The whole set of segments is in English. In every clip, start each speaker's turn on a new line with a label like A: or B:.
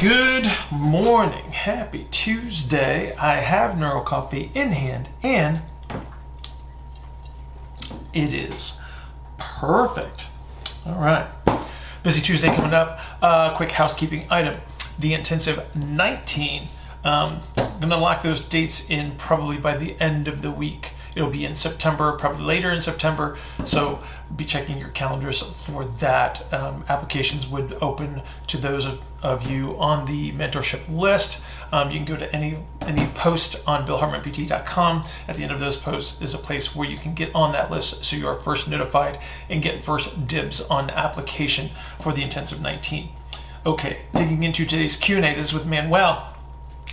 A: Good morning. Happy Tuesday. I have Neuro Coffee in hand and it is perfect. All right. Busy Tuesday coming up. Quick housekeeping item. The intensive 19. I'm going to lock those dates in probably by the end of the week. It'll be in September, probably later in September. So be checking your calendars for that. Applications would open to those of you on the mentorship list. You can go to any post on billhartmanpt.com. At the end of those posts is a place where you can get on that list so you are first notified and get first dibs on application for the intensive 19. Okay, digging into today's Q&A. This is with Manuel.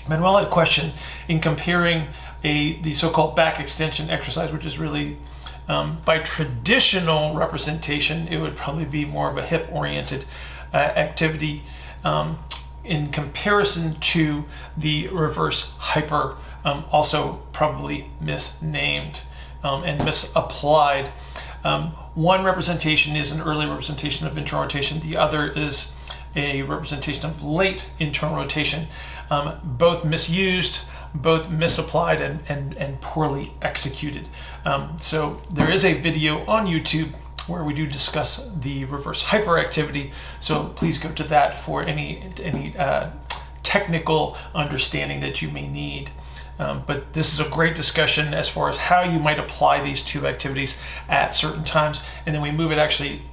A: Manuel had a question in comparing the so-called back extension exercise, which is really, by traditional representation, it would probably be more of a hip-oriented activity in comparison to the reverse hyper, also probably misnamed and misapplied. One representation is an early representation of internal rotation. The other is a representation of late internal rotation. Both misused, both misapplied, and poorly executed. So there is a video on YouTube where we do discuss the reverse hyperactivity. So please go to that for any technical understanding that you may need. But this is a great discussion as far as how you might apply these two activities at certain times. And then we move it actually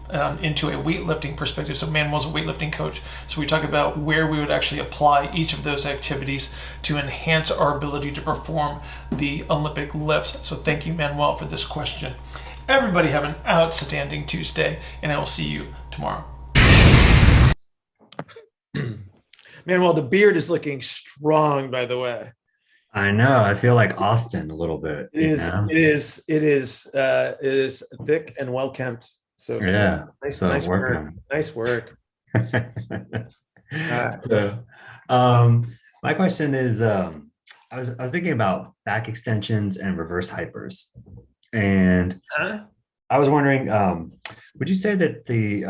A: into a weightlifting perspective. So Manuel's a weightlifting coach. So we talk about where we would actually apply each of those activities to enhance our ability to perform the Olympic lifts. So thank you, Manuel, for this question. Everybody have an outstanding Tuesday, and I will see you tomorrow. Manuel, the beard is looking strong, by the way.
B: I know. I feel like Austin a little bit.
A: It is thick and well kempt. So
B: yeah,
A: nice work. Nice work.
B: So, my question is, I was thinking about back extensions and reverse hypers, and I was wondering, would you say that the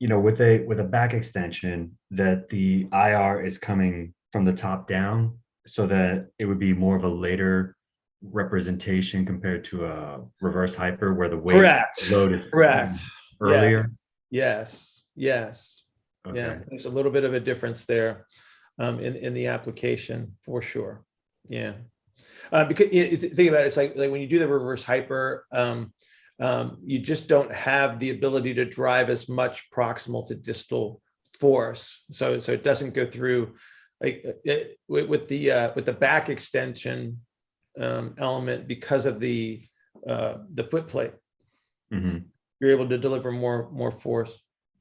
B: with a back extension that the IR is coming from the top down, so that it would be more of a later representation compared to a reverse hyper where the weight load is earlier?
A: Yes. Okay. Yeah, there's a little bit of a difference there in the application for sure. Yeah. Because think about it, it's like when you do the reverse hyper, you just don't have the ability to drive as much proximal to distal force. So it doesn't go through with the back extension element because of the foot plate.
B: Mm-hmm.
A: You're able to deliver more force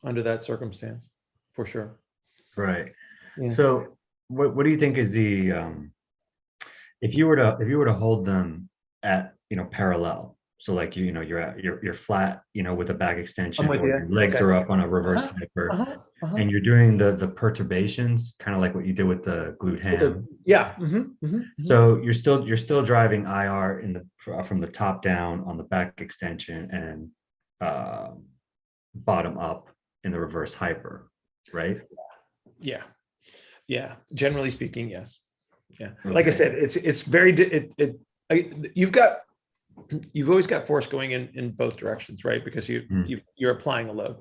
A: under that circumstance, for sure.
B: Right.
A: Yeah.
B: So what do you think is the if you were to hold them at parallel, so like you're flat with a back extension, or your legs are up on a reverse hyper, and you're doing the perturbations, kind of like what you did with the glute ham.
A: Yeah.
B: So you're still driving IR from the top down on the back extension and bottom up in the reverse hyper, right?
A: Yeah. Generally speaking, yes. Yeah.
B: Okay.
A: Like I said, it's very you've always got force going in both directions, right? Because you're applying a load.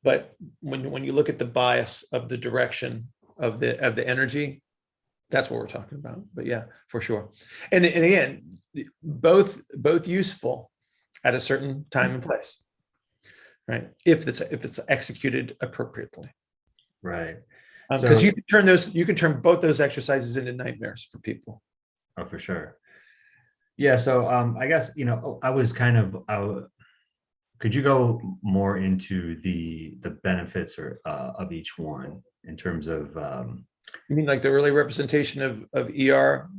A: But when you look at the bias of the direction of the energy, that's what we're talking about. But yeah, for sure. And again, both useful at a certain time and place, right? If it's executed appropriately,
B: right?
A: Because you can turn both those exercises into nightmares for people.
B: Oh, for sure. Yeah. So I guess I was could you go more into the benefits of each one in terms of
A: you mean like the early representation of ER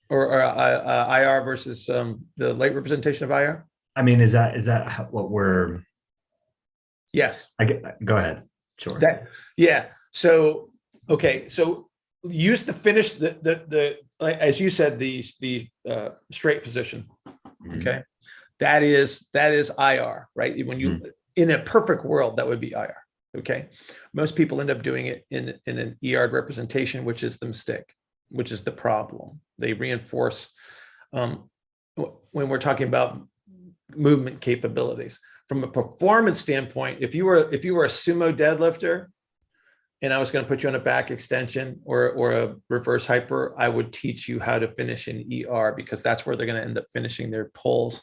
A: or IR versus the late representation of IR?
B: I mean, is that what we're?
A: Yes.
B: Go ahead. Sure.
A: So okay. So use the finish the as you said, the straight position. Okay. That is IR, right? When you in a perfect world, that would be IR. Okay. Most people end up doing it in an ER representation, which is the mistake, which is the problem. They reinforce when we're talking about movement capabilities. From a performance standpoint, if you were a sumo deadlifter and I was going to put you on a back extension or a reverse hyper, I would teach you how to finish in ER, because that's where they're going to end up finishing their pulls.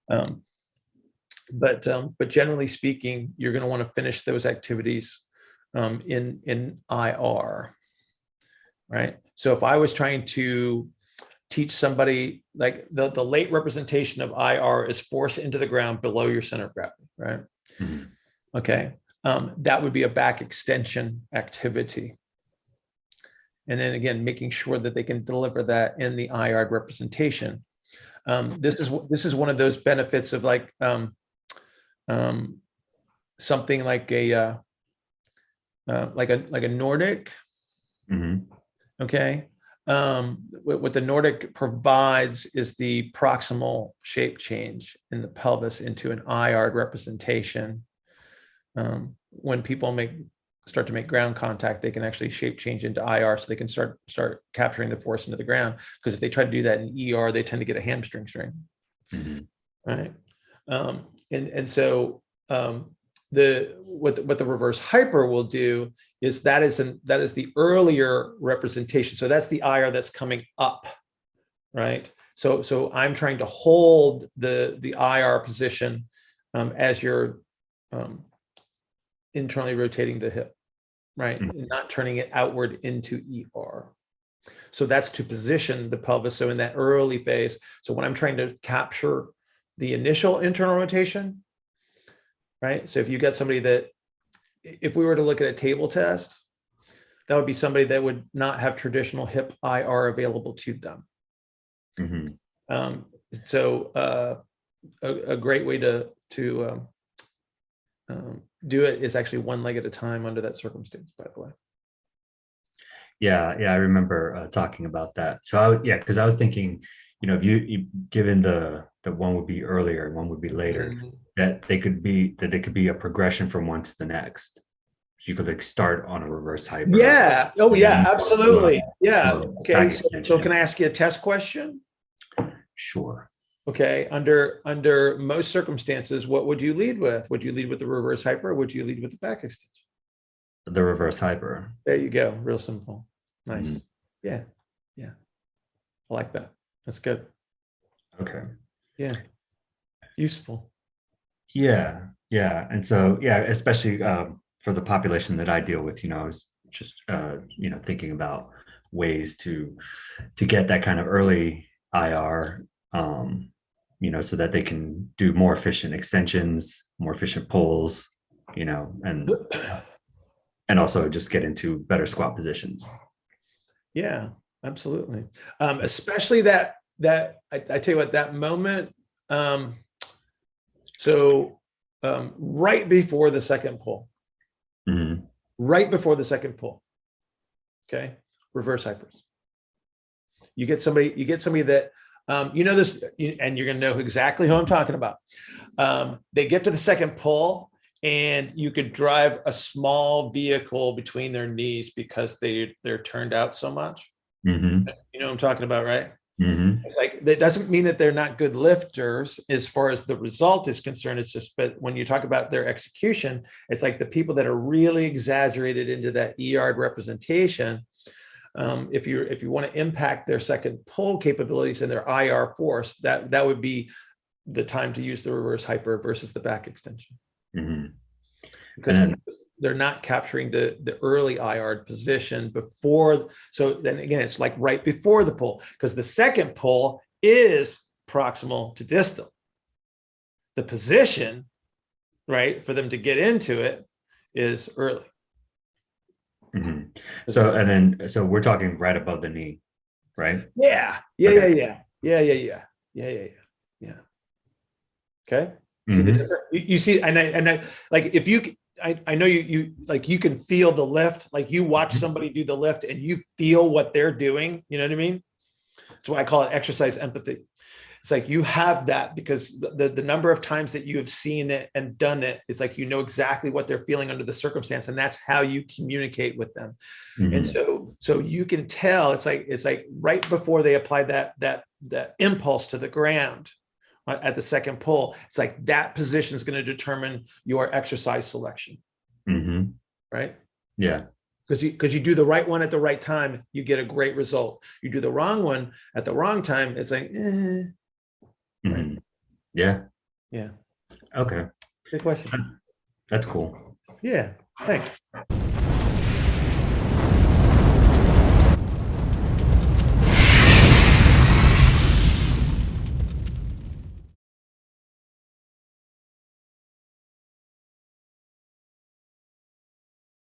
A: But generally speaking, you're going to want to finish those activities in IR, right? So if I was trying to teach somebody, like the late representation of IR is force into the ground below your center of gravity, right?
B: Mm-hmm.
A: Okay. That would be a back extension activity. And then again, making sure that they can deliver that in the IR representation. This is one of those benefits of like something like a Nordic.
B: Mm-hmm.
A: Okay. What the Nordic provides is the proximal shape change in the pelvis into an IR representation. When people start to make ground contact, they can actually shape change into IR, so they can start capturing the force into the ground. Because if they try to do that in ER, they tend to get a hamstring strain, right? And so what the reverse hyper will do is that is the earlier representation. So that's the IR that's coming up, right? So I'm trying to hold the IR position as you're internally rotating the hip, right? And not turning it outward into ER. So that's to position the pelvis. So in that early phase, so when I'm trying to capture the initial internal rotation, right? So if you got somebody that, if we were to look at a table test, that would be somebody that would not have traditional hip IR available to them. So a great way to do it is actually one leg at a time under that circumstance, by the way.
B: Yeah, I remember talking about that. So because I was thinking, if you given the one would be earlier and one would be later, that it could be a progression from one to the next. So you could like start on a reverse hyper.
A: Yeah. Oh yeah, absolutely. Yeah. Okay. So can I ask you a test question?
B: Sure.
A: Okay. Under most circumstances, what would you lead with? Would you lead with the reverse hyper, or would you lead with the back extension?
B: The reverse hyper.
A: There you go. Real simple. Nice. Yeah. I like that. That's good.
B: Okay.
A: Yeah. Useful.
B: Yeah. And so, especially for the population that I deal with, I was just, thinking about ways to get that kind of early IR, so that they can do more efficient extensions, more efficient pulls, and also just get into better squat positions.
A: Yeah, absolutely. Especially that I tell you what, that moment. Right before the second pull. Right before the second pull. Okay, reverse hypers. You get somebody that this, and you're going to know exactly who I'm talking about. They get to the second pull, and you could drive a small vehicle between their knees because they're turned out so much. You know what I'm talking about, right? It's like, that doesn't mean that they're not good lifters as far as the result is concerned. It's just, but when you talk about their execution, it's like the people that are really exaggerated into that ER representation. If you want to impact their second pull capabilities and their IR force, that would be the time to use the reverse hyper versus the back extension. Because they're not capturing the early IR position before. So then again, it's like right before the pull, because the second pull is proximal to distal. The position, right, for them to get into it is early.
B: So we're talking right above the knee, right?
A: Yeah. Okay. You see, and I like, if you, I know you like, you can feel the lift, like you watch somebody do the lift and you feel what they're doing. You know what I mean? That's why I call it exercise empathy. It's like you have that because the number of times that you have seen it and done it, it's like you know exactly what they're feeling under the circumstance, and that's how you communicate with them. And so you can tell it's like right before they apply that impulse to the ground at the second pull, it's like that position is going to determine your exercise selection, right?
B: Yeah.
A: Because you do the right one at the right time, you get a great result. You do the wrong one at the wrong time, it's like, right?
B: Yeah.
A: Yeah.
B: Okay.
A: Good question.
B: That's cool.
A: Yeah. Thanks.